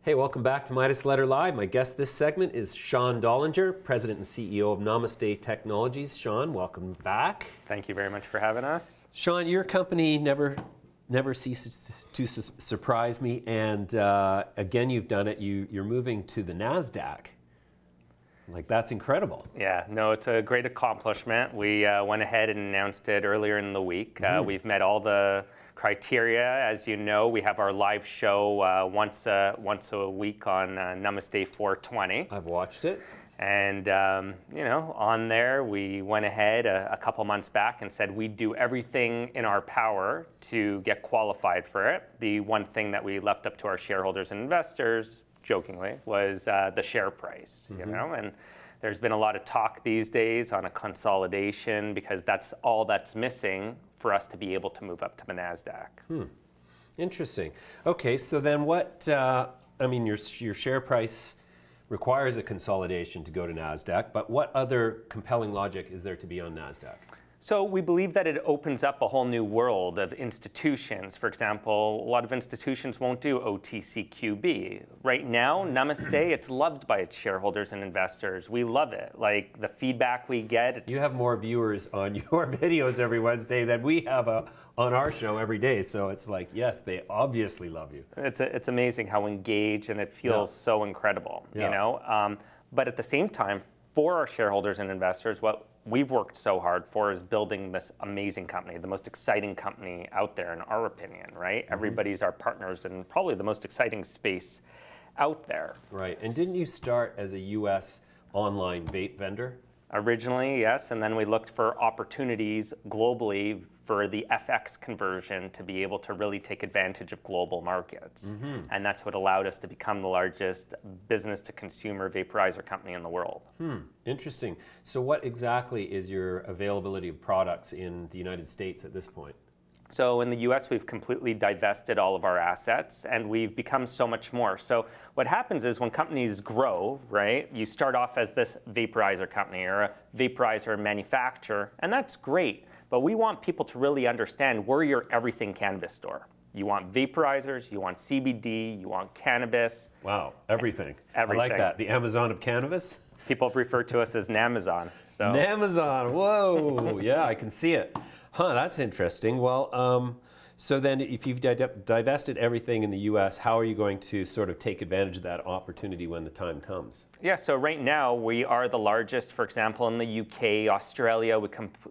Hey, welcome back to Midas Letter Live. My guest this segment is Sean Dollinger, President and CEO of Namaste Technologies. Sean, welcome back. Thank you very much for having us. Sean, your company never ceases to surprise me, and again, you've done it. You're moving to the NASDAQ. Like, that's incredible. Yeah, no, it's a great accomplishment. We went ahead and announced it earlier in the week. We've met all the criteria. As you know, we have our live show once a week on Namaste 420. I've watched it. And, you know, on there, we went ahead a couple months back and said we'd do everything in our power to get qualified for it. The one thing that we left up to our shareholders and investors, jokingly, was the share price, you know, and there's been a lot of talk these days on a consolidation because that's all that's missing for us to be able to move up to the NASDAQ. Interesting. Okay, so then what, I mean, your share price requires a consolidation to go to NASDAQ, but what other compelling logic is there to be on NASDAQ? So we believe that it opens up a whole new world of institutions. For example, a lot of institutions won't do OTCQB. Right now, Namaste, it's loved by its shareholders and investors. We love it. Like, the feedback we get. You have more viewers on your videos every Wednesday than we have on our show every day. So it's like, yes, they obviously love you. It's amazing how engaged, and it feels so incredible, you know? But at the same time, for our shareholders and investors, what we've worked so hard for is building this amazing company, the most exciting company out there in our opinion, right? Everybody's our partners in probably the most exciting space out there. Right, and didn't you start as a US online vape vendor? Originally, yes, and then we looked for opportunities globally for the FX conversion to be able to really take advantage of global markets. And that's what allowed us to become the largest business-to-consumer vaporizer company in the world. Interesting. So what exactly is your availability of products in the United States at this point? So in the US, we've completely divested all of our assets, and we've become so much more. So what happens is when companies grow, right, you start off as this vaporizer company or a vaporizer manufacturer, and that's great. But we want people to really understand we're your everything cannabis store. You want vaporizers, you want CBD, you want cannabis. Wow, everything. Everything. I like that. The Amazon of cannabis? People have referred to us as Namazon. So. Namazon, whoa, yeah, I can see it. Huh, that's interesting. Well, so then if you've divested everything in the US, how are you going to sort of take advantage of that opportunity when the time comes? Yeah, so right now we are the largest, for example, in the UK, Australia.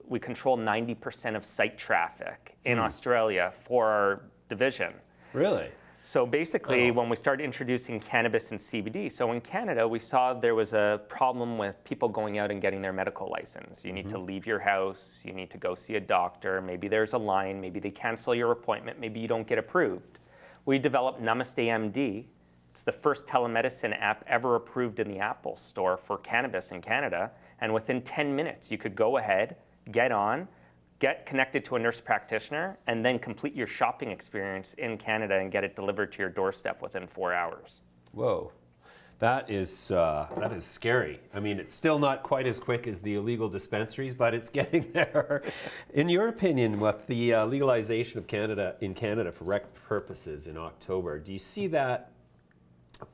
We control 90% of site traffic in Australia for our division. Really? So basically, when we started introducing cannabis and CBD, so in Canada, we saw there was a problem with people going out and getting their medical license. You need to leave your house, you need to go see a doctor, maybe there's a line, maybe they cancel your appointment, maybe you don't get approved. We developed Namaste MD. It's the first telemedicine app ever approved in the Apple Store for cannabis in Canada, and within 10 minutes, you could go ahead, get connected to a nurse practitioner, and then complete your shopping experience in Canada and get it delivered to your doorstep within 4 hours. Whoa, that is scary. I mean, it's still not quite as quick as the illegal dispensaries, but it's getting there. In your opinion, with the legalization of in Canada for rec purposes in October, do you see that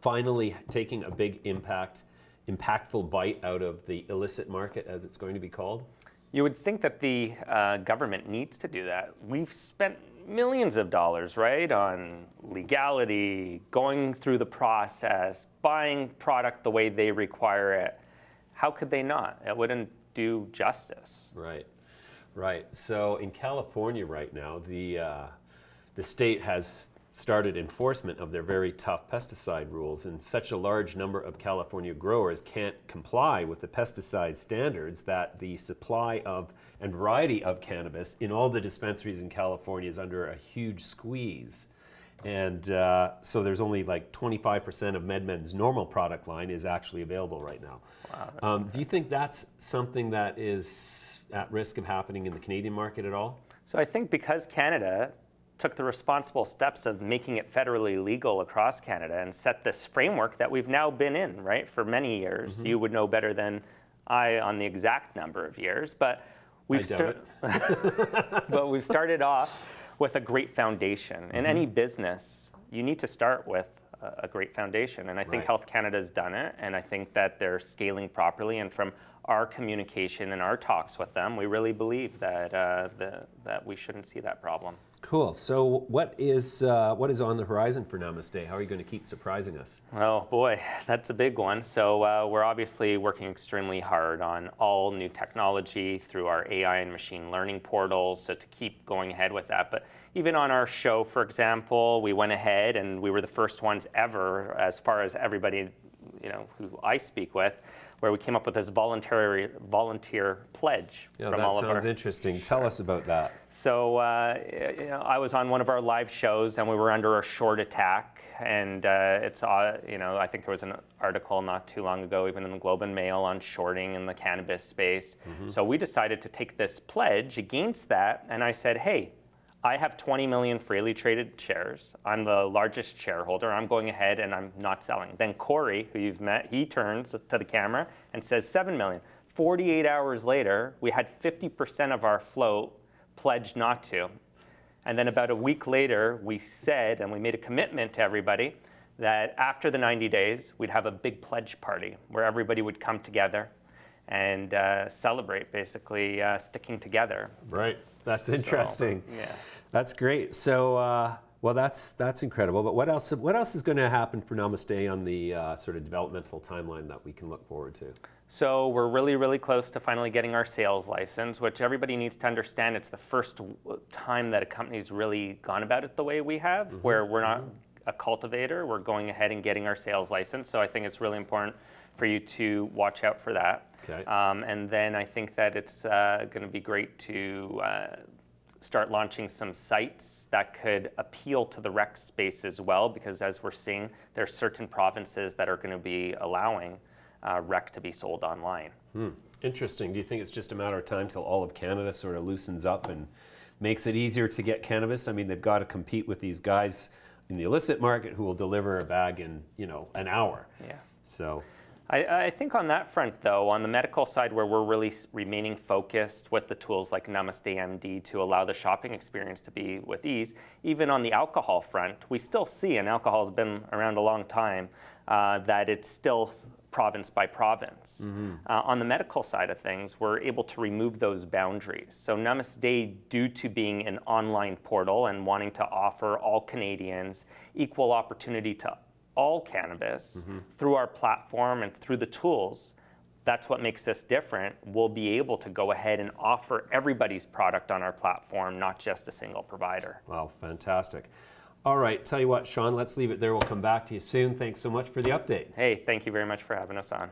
finally taking a big impactful bite out of the illicit market, as it's going to be called? You would think that the government needs to do that. We've spent millions of dollars, right, on legality, going through the process, buying product the way they require it. How could they not? It wouldn't do justice. Right, right. So in California right now, the state has started enforcement of their very tough pesticide rules, and such a large number of California growers can't comply with the pesticide standards that the supply of and variety of cannabis in all the dispensaries in California is under a huge squeeze. And so there's only like 25% of MedMen's normal product line is actually available right now. Wow, do you think that's something that is at risk of happening in the Canadian market at all? So I think because Canada took the responsible steps of making it federally legal across Canada and set this framework that we've now been in, right, for many years. You would know better than I on the exact number of years, but we've started off with a great foundation. In any business, you need to start with a great foundation. And I think Health Canada has done it, and I think that they're scaling properly. And from our communication and our talks with them, we really believe that that we shouldn't see that problem. Cool. So what is on the horizon for Namaste? How are you going to keep surprising us? Oh boy, that's a big one. So we're obviously working extremely hard on all new technology through our AI and machine learning portals, so to keep going ahead with that. But even on our show, for example, we went ahead and we were the first ones ever, as far as everybody, you know, who I speak with, where we came up with this volunteer pledge from all of our... That sounds interesting. Tell us about that. So you know, I was on one of our live shows, and we were under a short attack, and it's you know, I think there was an article not too long ago, even in the Globe and Mail, on shorting in the cannabis space. So we decided to take this pledge against that, and I said, hey, I have 20 million freely traded shares. I'm the largest shareholder. I'm going ahead and I'm not selling. Then Corey, who you've met, he turns to the camera and says 7 million. 48 hours later, we had 50% of our float pledged not to. And then about a week later, we said, and we made a commitment to everybody, that after the 90 days, we'd have a big pledge party where everybody would come together and celebrate, basically sticking together. Right. That's interesting. So, yeah. That's great. So, well, that's incredible. But what else is going to happen for Namaste on the sort of developmental timeline that we can look forward to? So we're really, really close to finally getting our sales license, which everybody needs to understand. It's the first time that a company's really gone about it the way we have, where we're not a cultivator. We're going ahead and getting our sales license. So I think it's really important for you to watch out for that. Okay. And then I think that it's going to be great to start launching some sites that could appeal to the rec space as well, because as we're seeing, there are certain provinces that are going to be allowing rec to be sold online. Interesting. Do you think it's just a matter of time till all of Canada sort of loosens up and makes it easier to get cannabis? I mean, they've got to compete with these guys in the illicit market who will deliver a bag in, you know, an hour. Yeah. So I think on that front, though, on the medical side, where we're really remaining focused with the tools like Namaste MD to allow the shopping experience to be with ease, even on the alcohol front, we still see, and alcohol has been around a long time, that it's still province by province. On the medical side of things, we're able to remove those boundaries. So Namaste, due to being an online portal and wanting to offer all Canadians equal opportunity to all cannabis through our platform and through the tools, that's what makes us different. We'll be able to go ahead and offer everybody's product on our platform, not just a single provider. Wow, fantastic. All right, tell you what, Sean, let's leave it there. We'll come back to you soon. Thanks so much for the update. Hey, thank you very much for having us on.